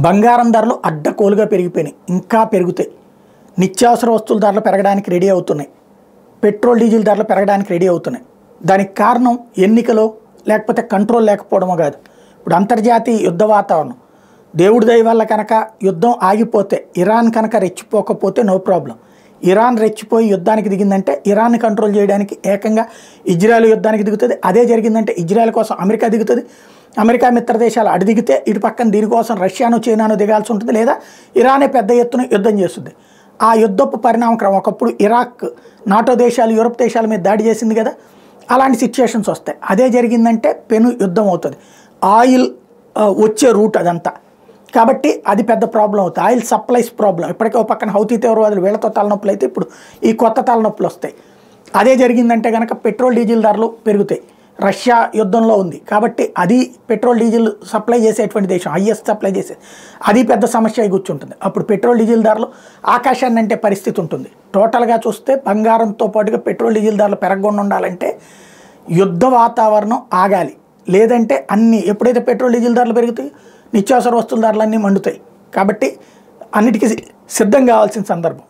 బంగారం ధరలు అడ్డకోలుగా పెరిగిపోయినాయి, ఇంకా పెరుగుతాయి. నిత్యావసర వస్తువుల ధరలు పెరగడానికి రెడీ అవుతున్నాయి. పెట్రోల్ డీజిల్ ధరలు పెరగడానికి రెడీ అవుతున్నాయి. దానికి కారణం ఎన్నికలో లేకపోతే కంట్రోల్ లేకపోవడమో కాదు. ఇప్పుడు అంతర్జాతీయ యుద్ధ వాతావరణం, దేవుడి దయ వల్ల కనుక యుద్ధం ఆగిపోతే, ఇరాన్ కనుక రెచ్చిపోకపోతే నో ప్రాబ్లం. ఇరాన్ రెచ్చిపోయి యుద్ధానికి దిగిందంటే ఇరాన్ని కంట్రోల్ చేయడానికి ఏకంగా ఇజ్రాయెల్ యుద్ధానికి దిగుతుంది. అదే జరిగిందంటే ఇజ్రాయెల్ కోసం అమెరికా దిగుతుంది. అమెరికా మిత్ర దేశాలు అటు దిగితే ఇటు పక్కన దీనికోసం రష్యాను చైనాను దిగాల్సి ఉంటుంది, లేదా ఇరానే పెద్ద ఎత్తున యుద్ధం చేస్తుంది. ఆ యుద్ధపు పరిణామక్రమం ఒకప్పుడు ఇరాక్ నాటో దేశాలు యూరప్ దేశాల మీద దాడి చేసింది కదా, అలాంటి సిచ్యుయేషన్స్ వస్తాయి. అదే జరిగిందంటే పెను యుద్ధం అవుతుంది. ఆయిల్ వచ్చే రూట్ అదంతా, కాబట్టి అది పెద్ద ప్రాబ్లం అవుతుంది. Oil supplies problem. ఇప్పటికే ఒక పక్కన హౌతీ తీవ్రవాదులు వీళ్ళతో తలనొప్పులు అయితే ఇప్పుడు ఈ కొత్త తలనొప్పులు వస్తాయి. అదే జరిగిందంటే కనుక పెట్రోల్ డీజిల్ ధరలు పెరుగుతాయి. రష్యా యుద్ధంలో ఉంది కాబట్టి అది పెట్రోల్ డీజిల్ సప్లై చేసేటువంటి దేశం, హైయెస్ట్ సప్లై చేసేది, అది పెద్ద సమస్య అయి కూర్చుంటుంది. అప్పుడు పెట్రోల్ డీజిల్ ధరలు ఆకాశాన్ని అంటే పరిస్థితి ఉంటుంది. టోటల్గా చూస్తే బంగారంతో పాటుగా పెట్రోల్ డీజిల్ ధరలు పెరగకుండా ఉండాలంటే యుద్ధ వాతావరణం ఆగాలి. లేదంటే ఎప్పుడైతే పెట్రోల్ డీజిల్ ధరలు పెరుగుతాయి, నిత్యావసర వస్తువుల ధరలన్నీ మండుతాయి. కాబట్టి అన్నిటికీ సిద్ధం కావాల్సిన సందర్భం.